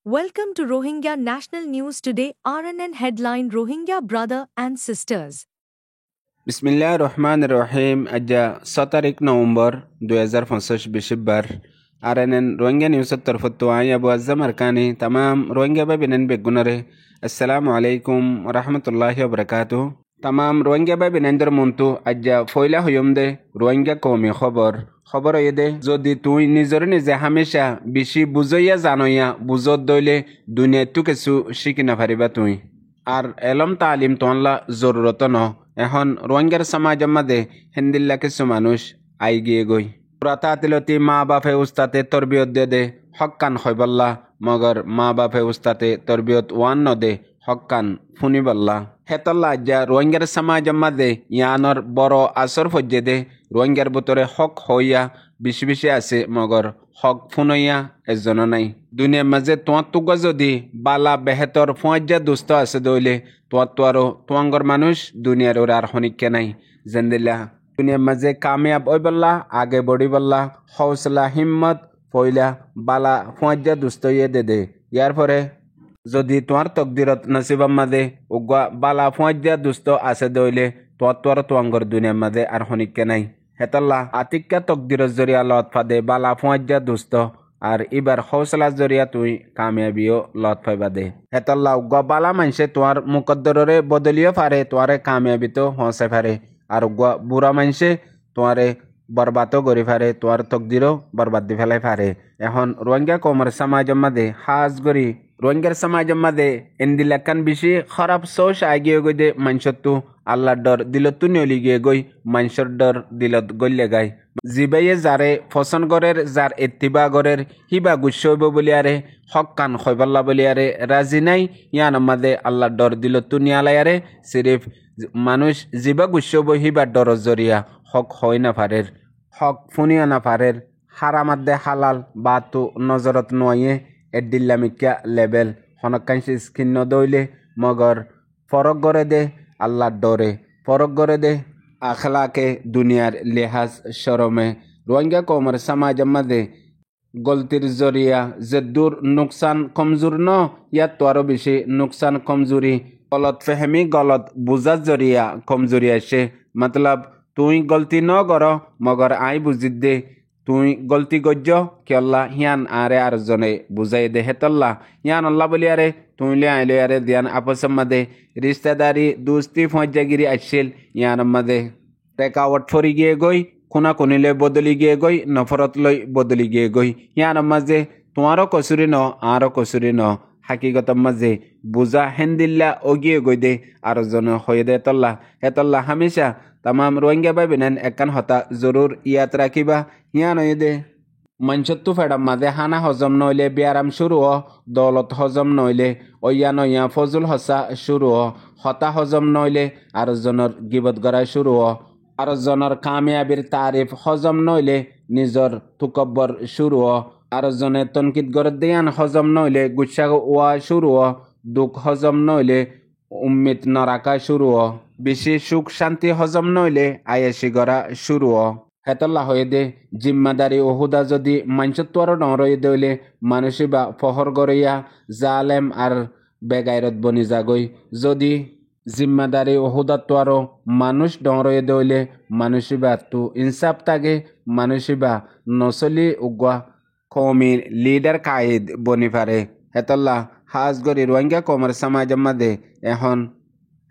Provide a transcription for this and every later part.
Welcome to Rohingya National News Today. RNN headline: Rohingya brother and sisters. बिस्मिल्लाहिर्रहमानिर्रहीम अज्जा 17 नवंबर 2025 बिशबर RNN Rohingya news तरफतो आई अबू अज़्ज़म अरकानी तमाम Rohingya बिनन बेगुनरे अस्सलामु अलैकुम व रहमतुल्लाहि व बरकातुहू तमाम रोहिंग्या बिनन दर मुंतु अज्जा फोइला हुयुमदे रोहिंग्या कौमी খবর এদে যদি তুই নিজর নিজে হামেশা বেশি বুঝইয়া জানইয়া বুঝত দইলে দুনিয়াতো কিছু শিখি না পারিবা তুই আর এলম তালিম তোনলা জরুরত ন এখন রোহিঙ্গার সমাজের মধ্যে হিন্দিল্লা কিছু মানুষ আই গিয়ে গই পুরাতা তিলতি মা বাপে উস্তাতে তরবিয়ত দে হক্কান হইবল্লা মগর মা বাপে উস্তাতে তরবিয়ত ওয়ান ন দে হক্কান ফুনিবল্লা হেতল্লা আজ্জা রোহিঙ্গার সমাজের মধ্যে ইয়ানর বড় আসর ফজ্জে দে রোহিঙ্গার ভিতরে হক হইয়া বেশি বেশি আছে মগর হক ফুনইয়া এজন নাই দুনিয়ার মাঝে তোমার তুগ যদি বালা বেহেতর ফুঁজা দুস্থ আছে দইলে তোমার তো আরো তোমাঙ্গর মানুষ দুনিয়ার ওর আর হনিকে নাই জেন্দিল্লা দুনিয়ার মাঝে কামিয়াব ওই বললা আগে বড়ি বললা হৌসলা হিম্মত পইলা বালা ফুঁজা দুস্থ ইয়ে দে ইয়ার পরে যদি তোমার তকদিরত নসিবার মাঝে উগা বালা ফুঁজা দুস্থ আছে দইলে তোমার তো আর তোমাঙ্গর দুনিয়ার মাঝে আর হনিকে নাই হেতাল্লা আতিক্কা তকদিরত জরিয়া লত ফাদে বালা ফুঁজা দুস্থ আর এবার হৌসলা জরিয়া তুই কামিয়াবিও লত ফাইবা দে হেতাল্লা উগা বালা মানসে তোমার মুকদ্দরে বদলিও পারে তোমারে কামিয়াবি তো হসে পারে আর উগা বুড়া মানসে তোমারে বরবাদও করি পারে তোমার তকদিরও বরবাদ দি ফেলাই পারে এখন রোহিঙ্গা কৌমের সমাজের মাঝে হাজ করি রোহিঙ্গার সমাজের মাঝে এন্দিলাকান বেশি খারাপ সোচ আগিয়ে গই দে মানুষতো আল্লাহর ডর দিলত নিয়লি গিয়ে গই মানুষের ডর দিলত গল্লে গায় জিবাইয়ে যারে ফসন গরের যার এত্তিবা গরের হিবা গুচ্ছইব বলিয়ারে হক কান খৈবাল্লা বলিয়ারে রাজি নাই ইয়ান মাদে আল্লাহর ডর দিলত নিয়ালায়ারে সিরিফ মানুষ জিবা গুচ্ছইব হিবার ডর জরিয়া হক হয় না পারের হক ফুনিয়া না পারের হারামাদ্দে হালাল বা তো নজরত নয়ে এডিল্লামিকা লেবেল হনকাংশি স্কিন নদইলে মগর ফরক গড়ে দে আল্লাহর ডরে ফরক গড়ে দে আখলাকে দুনিয়ার লেহাজ শরমে রোহিঙ্গা কৌমের সমাজের মাঝে গলতির জরিয়া যে দূর নুকসান কমজোর ন ইয়াত তো আরো বেশি নুকসান কমজোরি গলত ফেহমি গলত বুঝার জরিয়া কমজোরি আসে মতলব তুই গলতি ন কর মগর আই বুঝি দে তুই গলতি গজ্য কেল্লা হিয়ান আরে আর জনে বুঝাই দে হেতল্লা হিয়ান আল্লাহ বলি আরে তুই লে আইলে আরে দিয়ান আপসের মাঝে রিস্তেদারি দুস্তি ফজ্জাগিরি আসছিল ইয়ান মাঝে টেকাওয়াট ফরি গিয়ে গই খুনা খুনিলে বদলি গিয়ে গই নফরত লই বদলি গিয়ে গই ইয়ান মাঝে তোমারও কসুরি ন আরও কসুরি ন হাকিগত মাঝে বুঝা হেন্দিল্লা ওগিয়ে গই দে আর জন হয়ে দে তল্লা হেতল্লা হামেশা तमाम रोहिंग्या बिनन एकान हता जरूर याद राखिबा हिया नय दे मंचत्तु फेडम मादे हाना हजम नइले बियाराम शुरू हो दौलत हजम नइले ओया नया फजुल हसा शुरू हो हता हजम नइले आर जनर गिबत गरा शुरू हो आर जनर कामयाबिर तारीफ हजम नइले निजर तुकब्बर शुरू हो आर जने तनकिद गर देयान हजम नइले गुच्छा ওয়া शुरू हो दुख हजम नइले उम्मीद न রাখা শুরু হ বেশি সুখ শান্তি হজম নইলে আয়েসি গড়া শুরু হ হেতল্লা হয়ে দে জিম্মাদারি ওহুদা যদি মানসত্বর নরয়ে দইলে মানুষই বা ফহর গড়িয়া জালেম আর বেগাইরত বনি যাগই যদি জিম্মাদারি ওহুদাত্ব আরো মানুষ ডরয়ে দইলে মানুষই বা তু ইনসাফ তাগে মানুষই বা নসলি উগা কৌমি লিডার কায়েদ বনি পারে হেতল্লা হাজ গরি রোহিঙ্গা কৌমের সমাজের মাঝে এখন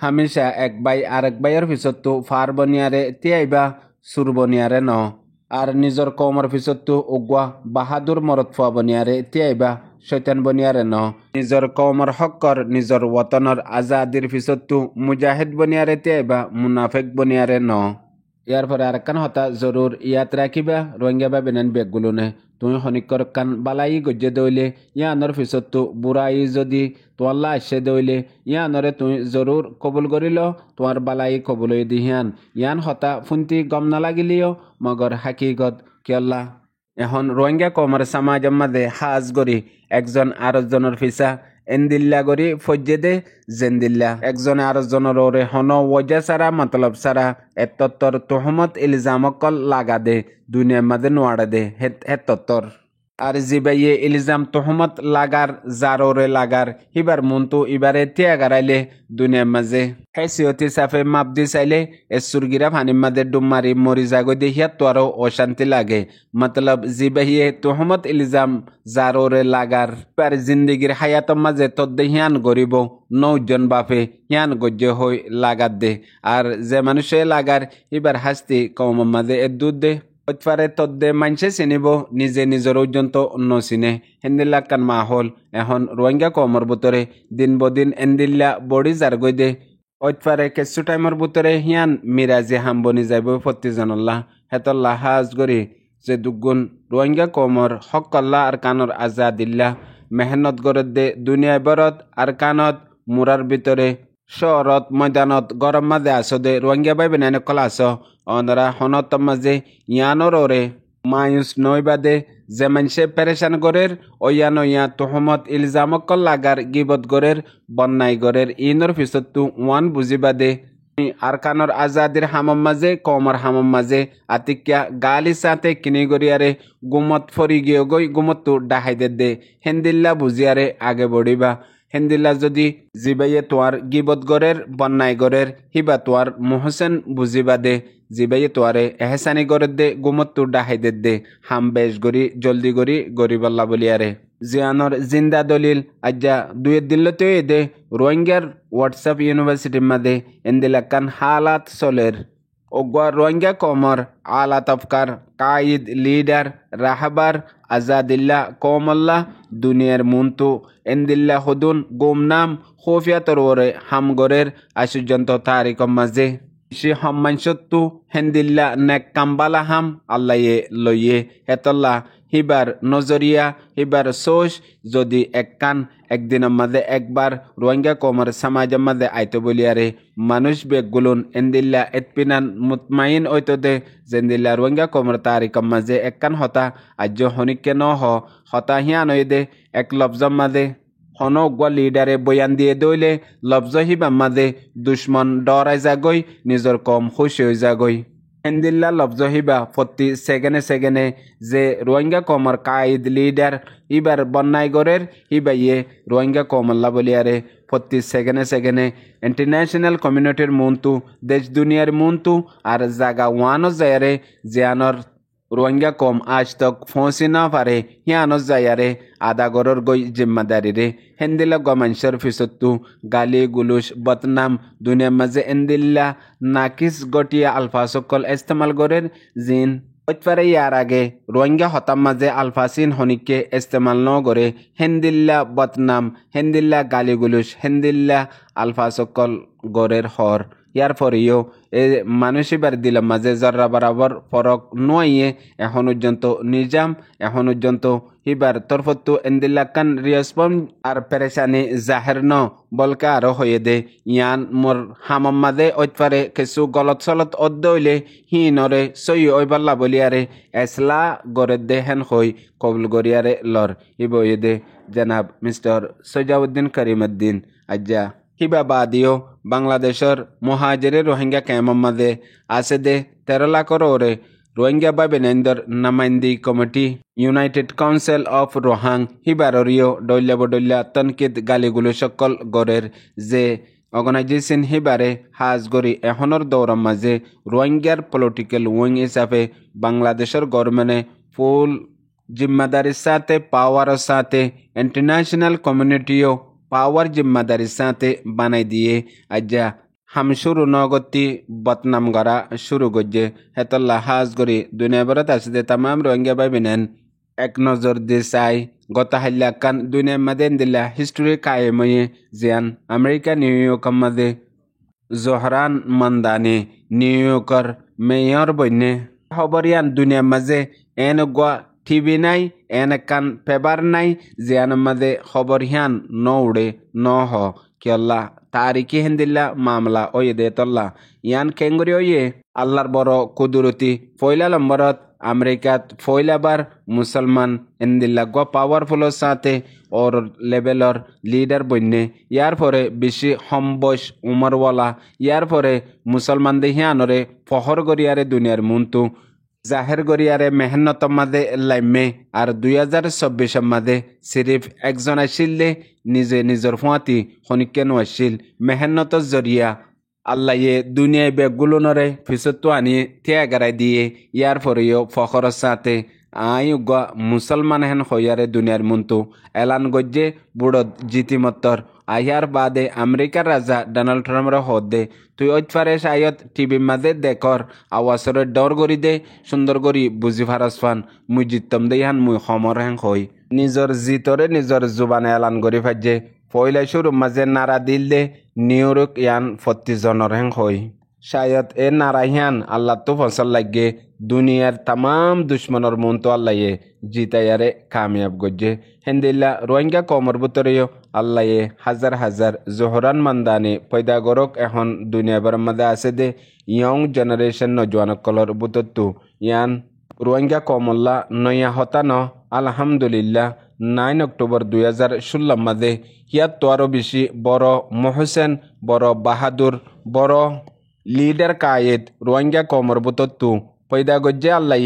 হামেশা এক বাই আরেক বাইয়ের পিছতো ফার বনিয়ারে তিয়াইবা সুর বনিয়ারে ন আর নিজর কৌমের পিছতো উগুয়া বাহাদুর মরদ ফুয়া বনিয়ারে তিয়াইবা শৈতান বনিয়ারে ন নিজর কৌমের হকর নিজর ওয়াতনের আজাদির পিছতো মুজাহিদ বনিয়ারে তিয়াইবা মুনাফেক বনিয়ারে ন ইয়ার পরে আর কান হতা জরুর ইয়াত রাখিবা রোহিঙ্গা বিনান বেগগুলো নে তুই হনিকর কান বালাই গজ্জে দইলে ইয়ানর পিছতো বুড়াই যদি তোয়াল্লা আসে দইলে ইয়ানরে তুই জরুর কবুল করিল তোমার বালাই কবুল দিহিয়ান ইয়ান হতা ফুন্তি গম না লাগিলিও মগর হাকিগত কিয়ল্লা এখন রোহিঙ্গা কৌমের সমাজের মাঝে হাজ গরি একজন আরেকজনের পিছা এন্দিল্লা গরি ফজ্জে দে জেন্দিল্লা একজনে আরেকজনের ওরে হন ওজা সারা মতলব সারা এত্তর তোহমত ইলজামকল লাগা দে দুনিয়ার মাঝে নোয়াড়া দে হেত্তর আর জিবাইয়ে ইলজাম তোহমত লাগার জারোরে লাগার হিবার মন্তু ইবারে তিয়া গারাইলে দুনিয়ার মাঝে হেসিয়তি সাফে মাপ দি চাইলে এসুরগিরা ফানির মাঝে ডুম মারি মরি যাগো দেখিয়া তো আরো অশান্তি লাগে মতলব জিবাইয়ে তোহমত ইলজাম জারোরে লাগার পার জিন্দিগির হায়াতর মাঝে তদ্দে হিয়ান গরিব নৌজন বাপে হিয়ান গজ্য হই লাগার দে আর যে মানুষে লাগার ইবার হাস্তি কৌমের মাঝে এ দুধ দে ওইফারে তদ্দে মানছে চিনিব নিজে নিজের পর্যন্ত নচিনে হেন্দিল্লা কান মাহল এখন রোহিঙ্গা কমর ভিতরে দিন বদিন এন্দিল্লা বড়ি জারগৈ দে ওইফারে কিছু টাইমর ভিতরে হিয়ান মিরাজে হাম্বনি যাইব ফতিজনল্লাহ হেতল্লাহ হাজ গরি যে দুগুণ রোহিঙ্গা কমর হকল্লা আর কানর আজাদিল্লা মেহনত গরত দে দুনিয়া বরত আর কানত মুরার ভিতরে শহরত ময়দানত গরম মাঝে আসদে রোহিঙ্গা ভাই বেনানে কলা আস অনরা হনত মাঝে ইয়ানোর ওরে মায়ুস নই বাদে যে মানুষে পেরেশান গরের ওয়ান ইয়া তোহমত ইলজামকল লাগার গিবত গরের বন্যাই গরের ইনর ফিসত্তু ওয়ান বুঝি বাদে আর কানর আজাদির হামম মাঝে কমর হামম মাঝে আতিকিয়া গালি সাথে কিনি গরিয়ারে গুমত ফরি গিয়ে গই গুমতু ডাহাই দে হেন্দিল্লা বুঝিয়ারে আগে বড়িবা হেন্দিল্লা যদি জিবাইয়ে তোয়ার গিবত গরের বন্যাই গরের হিবা তোয়ার মোহসেন বুঝিবা দে জিবাইয়ে তোয়ারে এহসানি গরের দে গুমত্তু ডাহাই দে হাম বেশ গরি জলদি গরি গরিবাল্লা বলিয়ারে জিয়ানোর জিন্দা দলিল আজ্জা দুয়ের দিল্লতে দে রোহিঙ্গার হোয়াটসঅ্যাপ ইউনিভার্সিটির মাঝে এন্দিলাকান হালাত চলের ওগুয়া রোহিঙ্গা কমর আলাত আফকার কাইদ লিডার রাহাবার আজাদিল্লা কমল্লা দুনিয়ার মুন্তু এন্দিল্লা হুদুন গুমনাম খোফিয়াতর ওরে হামগরের আশুজন্ত তারিকম মাঝে সে সম্মানসত্তু হেন্দিল্লা নেক কাম্বালা হাম আল্লাহে লইয়ে হেতল্লা হিবার নজরিয়া হিবার সোশ যদি এককান একদিনের মাঝে একবার রোহিঙ্গা কমর সমাজের মাঝে আইতো বলিয়ারে মানুষ বেগুলুন এন্দিল্লা এতপিনান মুতমাইন ওইতো দে জেন্দিল্লা রোহিঙ্গা কমর তারিকম মাঝে এককান হতা আজ্য হনিকে ন হতা হিয়ান হয়ে দে এক লফজম মাঝে হনগুয়া লিডারে বয়ান দিয়ে দইলে লফজ হিবার মাঝে দুশ্মন ডরাই যাগই নিজর কম খুশি হয়ে যাগই হেন্দিল্লা লফজ হিবা প্রতি সেকেন্ডে যে রোহিঙ্গা কমর কাইদ লিডার ইবার বন্যাই গরের হিবাইয়ে রোহিঙ্গা কমল্লা বলিয়ারে প্রতি সেকেন্ডে ইন্টারন্যাশনাল কমিউনিটির মুন্তু দেশ দুনিয়ার মুন্তু আর জাগা ওয়ানো যায়ারে জিয়ানোর রোহিঙ্গা কম আজ তক ফসি না পারে হিয়ানো যায়ারে আদা গরর গই জিম্মাদারি রে হেন্দিল্লা গমানসর ফিসত্তু গালি গুলুস বদনাম দুনিয়ার মাঝে এন্দিল্লা নাকিস গটিয়া আলফাসকল ইস্তেমাল গরের জিন ওইপারে ইয়ার আগে রোহিঙ্গা হতাম মাঝে আলফাসিন হনিকে ইস্তেমাল ন করে হেন্দিল্লা বদনাম হেন্দিল্লা গালি গুলুস হেন্দিল্লা আলফাসকল গরের হর ইয়ার পরেও এ মানুষিবার দিলাম মাঝে জর্রা বরাবর ফরক নয়ে এখন পর্যন্ত নিজাম এখন পর্যন্ত হিবার তরফত্তু এন্দিল্লাকান রিয়সপন আর পেরেশানি জাহের ন বলকে আরো হয়ে দে ইয়ান মোর হামম মাঝে ওইপারে কিছু গলত চলত অদ্দইলে হি নরে সই ওইবাল্লা বলিয়ারে এসলা গরে দে হেন হই কবুল গরিয়ারে লর হিবয়ে দে জনাব মিস্টার সজাউদ্দিন করিমউদ্দিন আজ্জা হিবা বাদিও বাংলাদেশের মহাজেরে রোহিঙ্গা ক্যাম্পের মাঝে আছে দে 13 লাখর ওরে রোহিঙ্গা বা বেনেন্দর নামাইন্দি committee United council of Rohang হিবাররিও ডইল্লা বডইল্লা তনকিদ গালিগুলো সকল গরের যে অর্গানাইজেশন হিবারে হাজ গরি এখনের দৌড়ের মাঝে রোহিঙ্গার পলিটিক্যাল উইং হিসাবে বাংলাদেশের গভর্নমেন্টে ফুল জিম্মাদারির সাথে পাওয়ারের সাথে ইন্টারন্যাশনাল কমিউনিটিও পাওয়ার জিম্মাদারির সাথে বানাই দিয়ে আজ্জা হাম শুরু নগতি বদনাম করা শুরু করছে হেতল্লা হাজ করি দুনিয়া ভরত আসতে তাম রোহিঙ্গা ভাই বিনেন এক নজর দিয়ে চাই গত হাল্লাকান দুনিয়ার মাঝে দিল্লা হিস্টোরি কায়েময়ে জিয়ান আমেরিকা নিউ ইয়র্কের মাঝে জহরান মন্দানি নিউ ইয়র্কের মেয়র বন্যে খবরিয়ান দুনিয়ার মাঝে এন গোয়া টিভি নাই এন কান পেপার নাই জিয়ান মাঝে খবর হিয়ান ন উড়ে ন হ কিয়ল্লা তারিখি হেন্দিল্লা মামলা way they Tolla Ian কেঙ্গুরি way আল্লাহর বড় কুদুরতি পয়লা নম্বরত আমেরিকাত পয়লাবার মুসলমান এন্দিল্লা গ পাওয়ারফুলের সাথে ওর লেভেলর লিডার বন্যে ইয়ার পরে বেশি হম্বস উমরওয়ালা ইয়ার পরে মুসলমান দেহিয়ানরে ফহর গরিয়ারে দুনিয়ার মুন্তু জাহের গরিয়ারে মেহনত মাদে লাইমে আর 2024 মাদে সিরিফ একজন আসিলে নিজে নিজের ফুয়াতি খনিকেন আসিল মেহনতর জরিয়া আল্লাহ দুনিয়ায় বেগুলো নরে ফিসত্তু আনি তিয়াগারাই দিয়ে ইয়ার পরেও ফখর সাথে আইগা মুসলমান হেন হইয়ারে দুনিয়ার মন্তু এলান গজ্জে বুড়ত জিতিমত্তর আয়ার বাদে আমেরিকার রাজা ডোনাল্ড ট্রাম্পর হদে তুই ঐতফারেস আয়ত টিভি মাঝে দেখর আওয়াসরে ডর গরি দে সুন্দর গরি বুঝি ফারাস ফান মুই জিতম দে হান মুই সমর হেন হই নিজর জিতরে নিজর জুবানে এলান গরি ফাজে পয়লা শুরু মাঝে নারা দিল দে নিউইয়র্ক ইয়ান 40 জনের হেন হই শায়দ এ নারাহিয়ান আল্লাহ তো ফসল লাগে দুনিয়ার তাম দুশ্মনের মন তো আল্লাহ জিতায়ারে কামিয়াব গজ্জে হেন্দিল্লা রোহিঙ্গা কমর বুতরেও আল্লাহ হাজার হাজার জোহরান মান্দানি পয়দা গরক এখন দুনিয়াবার মধ্যে আছে দে ইয়ং জেনারেশন নজওয়ানকলর বুতত্তু ইয়ান রোহিঙ্গা কমল্লা নয়া হতান আলহামদুলিল্লাহ 9 অক্টোবর 2016 মাদে হিয়াত তো আরো বেশি বড় মহসেন বড় বাহাদুর বড় লিডার কায়েদ রোহিঙ্গা কমর বুতত্তু পয়দা গজ্জে আল্লাহ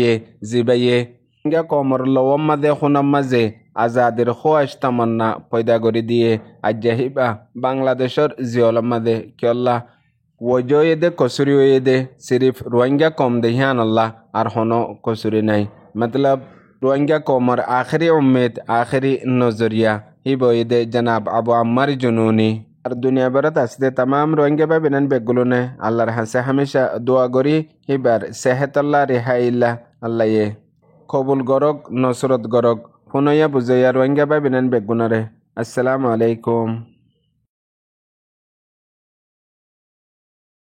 জিবাইয়ে রোহিঙ্গা কমর লওয়াম মাদে খুনাম মাঝে আজাদের খোয়াশ তামান্না পয়দা করে দিয়ে আজ্জাহিবা বাংলাদেশের জিয়লম মাদে কিয়ল্লা ওজয়েদে কসুরি ওয়েদে সিরিফ রোহিঙ্গা কম দেহিয়ান আল্লাহ আর হনো কসুরি নাই মতলব রোহিঙ্গা কমর আখরি উম্মেদ আখরি নজরিয়া হি বইদে জনাব আবু আম্মার জুনুনি আর দুনিয়া ভরত আসতে तमाम রোহিঙ্গা বা বিনান বেগুলো নে আল্লাহর হাসে হামেশা দোয়া করি হিবার সেহত আল্লাহ রেহাইল্লাহ আল্লাহ কবুল গরক নসরত গরক ফুনয়া বুঝাইয়া রোহিঙ্গা বা বিনান বেগুনরে আসসালামু আলাইকুম।